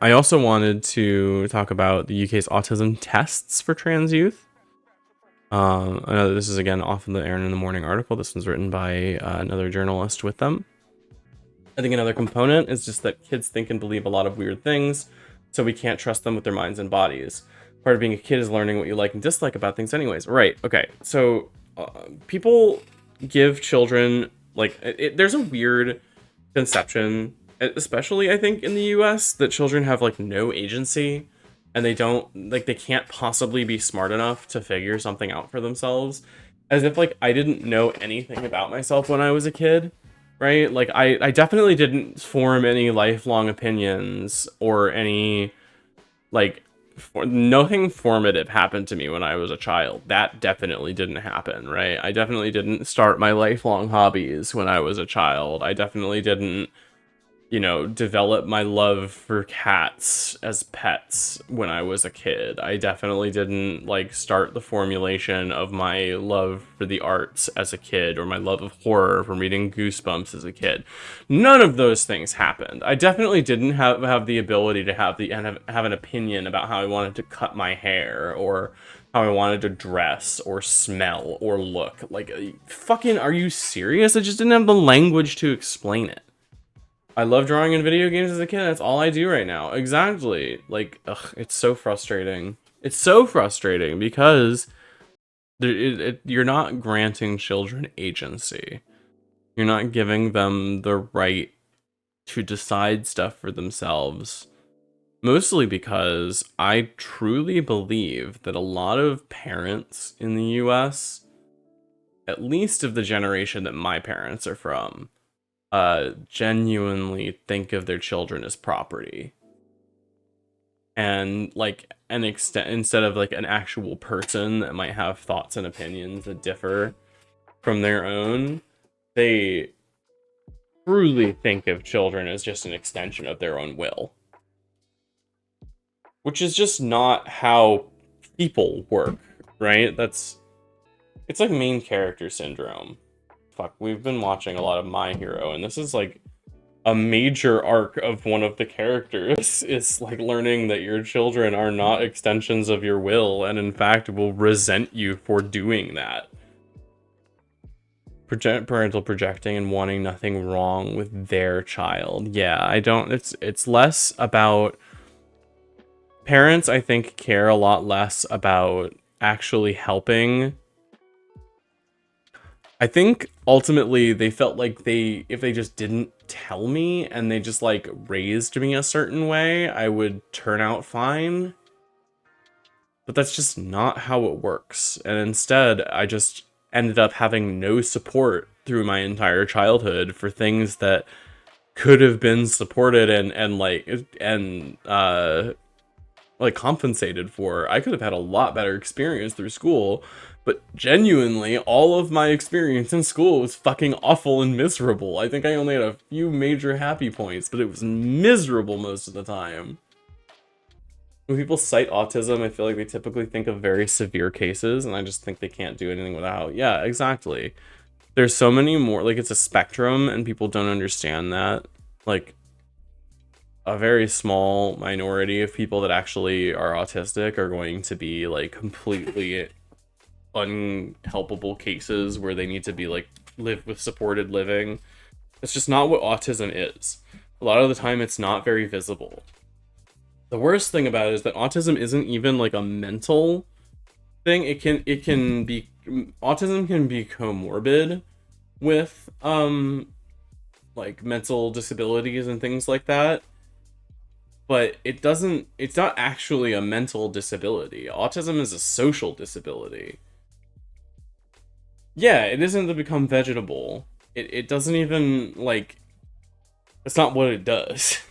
I also wanted to talk about the UK's autism tests for trans youth. I know that this is again off of the Aaron in the Morning article. This was written by another journalist with them. I think another component is just that kids think and believe a lot of weird things, so we can't trust them with their minds and bodies. Part of being a kid is learning what you like and dislike about things anyways. Right, okay. So people give children, like, there's a weird conception, especially I think in the US, that children have like no agency and they don't, like, they can't possibly be smart enough to figure something out for themselves. As if like I didn't know anything about myself when I was a kid. Right? Like, I definitely didn't form any lifelong opinions or any, like, nothing formative happened to me when I was a child. That definitely didn't happen, right? I definitely didn't start my lifelong hobbies when I was a child. I definitely didn't, develop my love for cats as pets when I was a kid. I definitely didn't, like, start the formulation of my love for the arts as a kid, or my love of horror from reading Goosebumps as a kid. None of those things happened. I definitely didn't have the ability to have an opinion about how I wanted to cut my hair, or how I wanted to dress, or smell, or look. Like, fucking, are you serious? I just didn't have the language to explain it. I love drawing in video games as a kid. That's all I do right now. Exactly. Like, ugh, it's so frustrating. It's so frustrating because you're not granting children agency. You're not giving them the right to decide stuff for themselves. Mostly because I truly believe that a lot of parents in the US, at least of the generation that my parents are from, genuinely think of their children as property, and like an extent, instead of like an actual person that might have thoughts and opinions that differ from their own. They truly think of children as just an extension of their own will, which is just not how people work, right? It's like main character syndrome. Fuck, we've been watching a lot of My Hero, and this is like a major arc of one of the characters is like learning that your children are not extensions of your will, and in fact will resent you for doing that. Parental projecting and wanting nothing wrong with their child. Yeah, I don't, it's less about parents, I think, care a lot less about actually helping. I think ultimately they felt like if they just didn't tell me and they just like raised me a certain way, I would turn out fine. But that's just not how it works. And instead, I just ended up having no support through my entire childhood for things that could have been supported and compensated for. I could have had a lot better experience through school, but genuinely, all of my experience in school was fucking awful and miserable. I think I only had a few major happy points, but it was miserable most of the time. When people cite autism, I feel like they typically think of very severe cases, and I just think they can't do anything without. Yeah, exactly. There's so many more, like, it's a spectrum, and people don't understand that. Like, a very small minority of people that actually are autistic are going to be, like, completely unhelpable cases where they need to be, like, live with supported living. It's just not what autism is. A lot of the time, it's not very visible. The worst thing about it is that autism isn't even, like, a mental thing. It can be, autism can be comorbid with, like, mental disabilities and things like that. But it's not actually a mental disability. Autism is a social disability. Yeah, it isn't to become vegetable. It doesn't even, like, that's not what it does.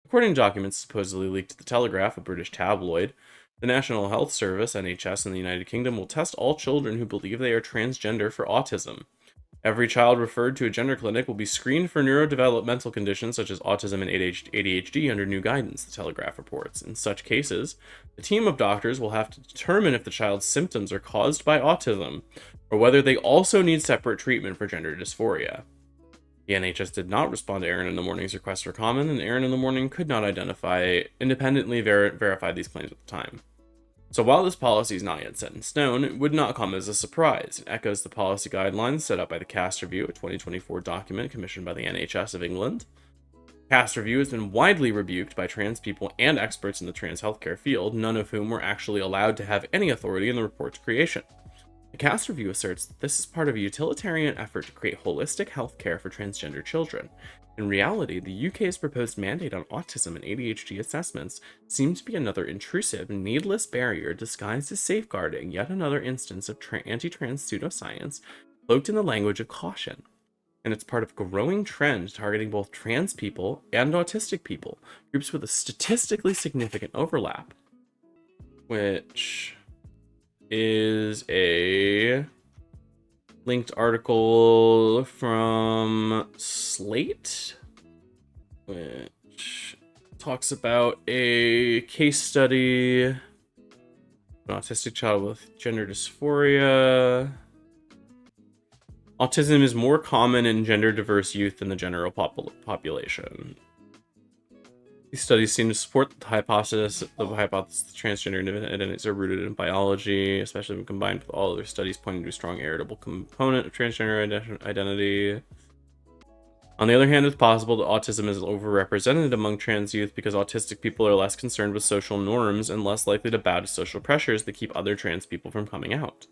According to documents supposedly leaked to the Telegraph, a British tabloid, the National Health Service, NHS, in the United Kingdom will test all children who believe they are transgender for autism. Every child referred to a gender clinic will be screened for neurodevelopmental conditions such as autism and ADHD under new guidance, the Telegraph reports. In such cases, the team of doctors will have to determine if the child's symptoms are caused by autism, or whether they also need separate treatment for gender dysphoria. The NHS did not respond to Aaron in the Morning's request for comment, and Aaron in the Morning could not independently verify these claims at the time. So while this policy is not yet set in stone, it would not come as a surprise. It echoes the policy guidelines set up by the CAST Review, a 2024 document commissioned by the NHS of England. CAST Review has been widely rebuked by trans people and experts in the trans healthcare field, none of whom were actually allowed to have any authority in the report's creation. The CAST Review asserts that this is part of a utilitarian effort to create holistic healthcare for transgender children. In reality, the UK's proposed mandate on autism and ADHD assessments seems to be another intrusive, needless barrier disguised as safeguarding yet another instance of anti-trans pseudoscience cloaked in the language of caution. And it's part of a growing trend targeting both trans people and autistic people, groups with a statistically significant overlap, which is a linked article from Slate, which talks about a case study of an autistic child with gender dysphoria. Autism is more common in gender diverse youth than the general population. These studies seem to support the hypothesis that transgender identities are rooted in biology, especially when combined with all other studies pointing to a strong heritable component of transgender identity. On the other hand, it's possible that autism is overrepresented among trans youth because autistic people are less concerned with social norms and less likely to bow to social pressures that keep other trans people from coming out.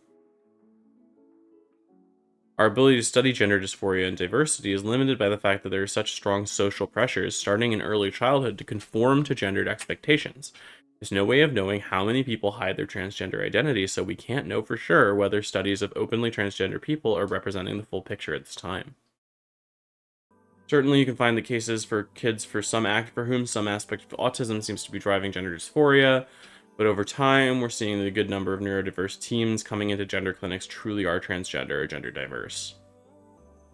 Our ability to study gender dysphoria and diversity is limited by the fact that there are such strong social pressures starting in early childhood to conform to gendered expectations. There's no way of knowing how many people hide their transgender identity, so we can't know for sure whether studies of openly transgender people are representing the full picture at this time. Certainly, you can find the cases for kids for whom some aspect of autism seems to be driving gender dysphoria, but over time, we're seeing that a good number of neurodiverse teens coming into gender clinics truly are transgender or gender diverse.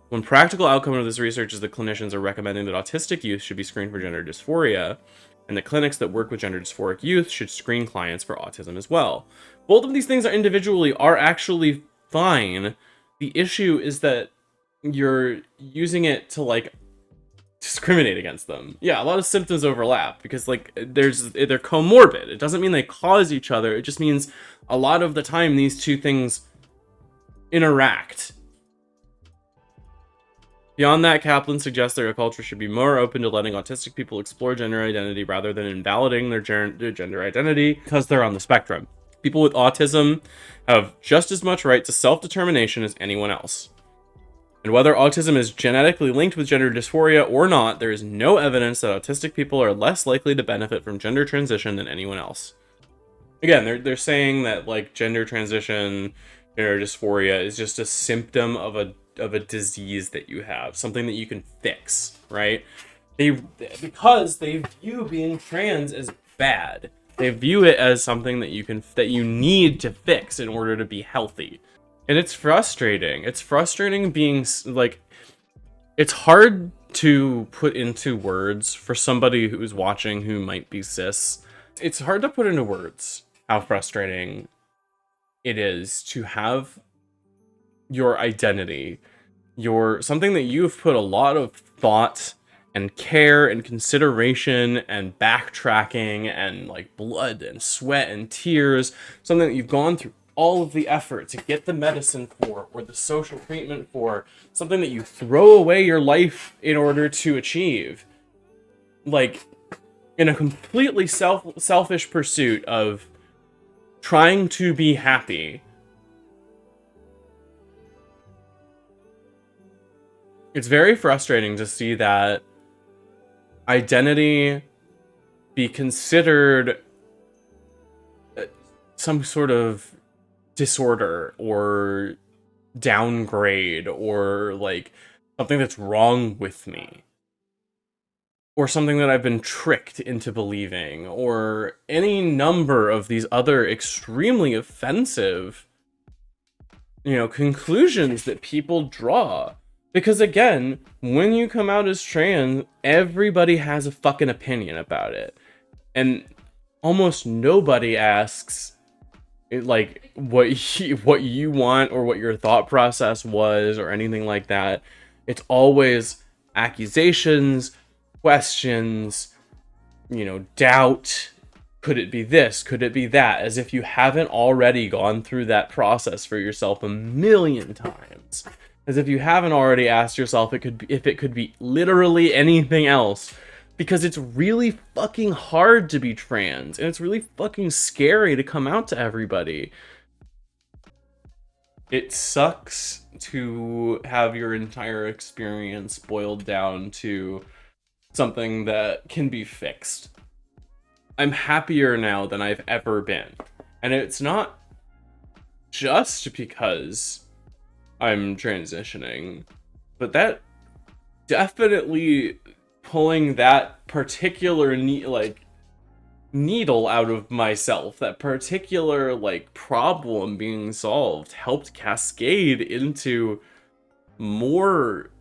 One practical outcome of this research is that clinicians are recommending that autistic youth should be screened for gender dysphoria, and that clinics that work with gender dysphoric youth should screen clients for autism as well. Both of these things are actually fine. The issue is that you're using it to discriminate against them. Yeah, a lot of symptoms overlap because they're comorbid. It doesn't mean they cause each other. It just means a lot of the time these two things interact. Beyond that, Kaplan suggests that our culture should be more open to letting autistic people explore gender identity rather than invalidating their gender identity because they're on the spectrum. People with autism have just as much right to self-determination as anyone else. And whether autism is genetically linked with gender dysphoria or not, there is no evidence that autistic people are less likely to benefit from gender transition than anyone else. Again, they're saying that gender transition, gender dysphoria is just a symptom of a disease that you have, something that you can fix, right? Because they view being trans as bad. They view it as something that you need to fix in order to be healthy. And it's frustrating. It's frustrating being it's hard to put into words for somebody who's watching who might be cis. It's hard to put into words how frustrating it is to have your identity, something that you've put a lot of thought and care and consideration and backtracking and blood and sweat and tears, something that you've gone through all of the effort to get the medicine for or the social treatment for, something that you throw away your life in order to achieve, in a completely selfish pursuit of trying to be happy. It's very frustrating to see that identity be considered some sort of disorder or downgrade or something that's wrong with me or something that I've been tricked into believing or any number of these other extremely offensive conclusions that people draw. Because again, when you come out as trans, everybody has a fucking opinion about it, and almost nobody asks what you want or what your thought process was or anything like that. It's always, accusations, questions, doubt. Could it be this? Could it be that? As if you haven't already gone through that process for yourself a million times. As if you haven't already asked yourself if it could be literally anything else. Because it's really fucking hard to be trans, and it's really fucking scary to come out to everybody. It sucks to have your entire experience boiled down to something that can be fixed. I'm happier now than I've ever been. And it's not just because I'm transitioning, but that definitely pulling that particular needle out of myself, that particular problem being solved, helped cascade into more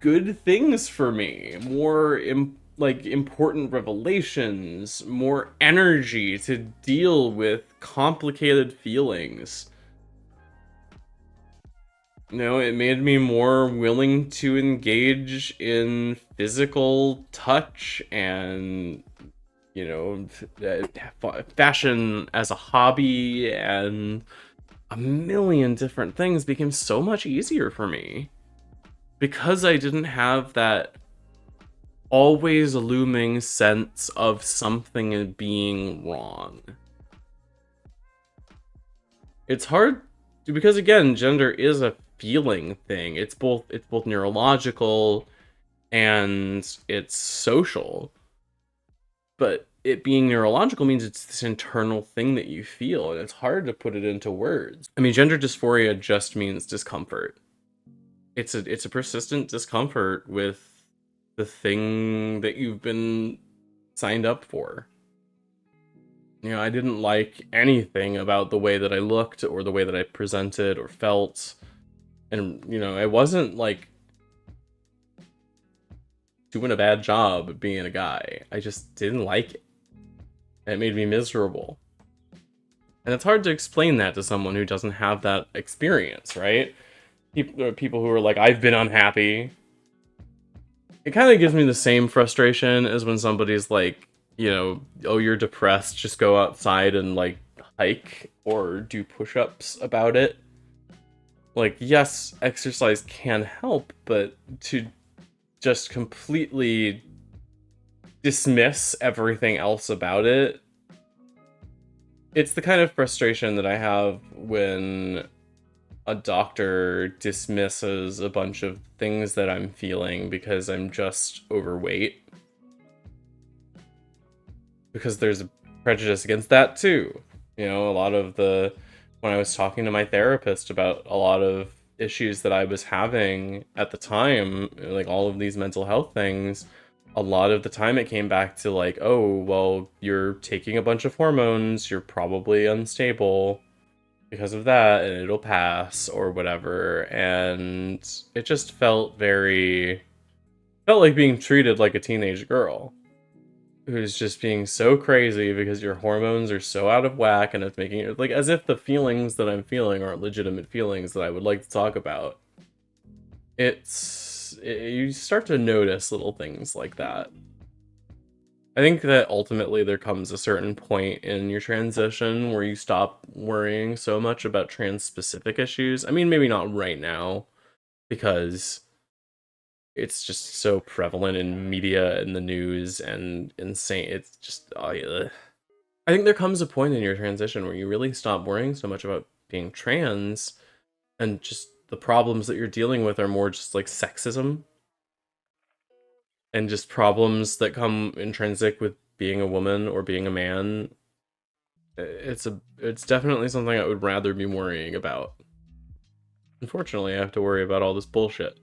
good things for me, more important revelations, more energy to deal with complicated feelings. It made me more willing to engage in physical touch and, fashion as a hobby, and a million different things became so much easier for me because I didn't have that always looming sense of something being wrong. It's hard because, again, gender is a feeling thing. It's both neurological and it's social. But it being neurological means it's this internal thing that you feel, and it's hard to put it into words. I mean, gender dysphoria just means discomfort. It's a persistent discomfort with the thing that you've been signed up for. I didn't like anything about the way that I looked or the way that I presented or felt. And, I wasn't doing a bad job being a guy. I just didn't like it. It made me miserable. And it's hard to explain that to someone who doesn't have that experience, right? People who are like, I've been unhappy. It kind of gives me the same frustration as when somebody's like, oh, you're depressed, just go outside and hike or do push-ups about it. Yes, exercise can help, but to just completely dismiss everything else about it, it's the kind of frustration that I have when a doctor dismisses a bunch of things that I'm feeling because I'm just overweight. Because there's a prejudice against that too. A lot of when I was talking to my therapist about a lot of issues that I was having at the time, all of these mental health things, a lot of the time it came back to oh, well, you're taking a bunch of hormones, you're probably unstable because of that, and it'll pass or whatever. And it just felt like being treated like a teenage girl who's just being so crazy because your hormones are so out of whack, and it's making it as if the feelings that I'm feeling aren't legitimate feelings that I would like to talk about. You start to notice little things like that. I think that ultimately there comes a certain point in your transition where you stop worrying so much about trans-specific issues. I mean, maybe not right now, because it's just so prevalent in media and the news and insane. It's just, I think there comes a point in your transition where you really stop worrying so much about being trans, and just the problems that you're dealing with are more just sexism and just problems that come intrinsic with being a woman or being a man. It's definitely something I would rather be worrying about. Unfortunately, I have to worry about all this bullshit.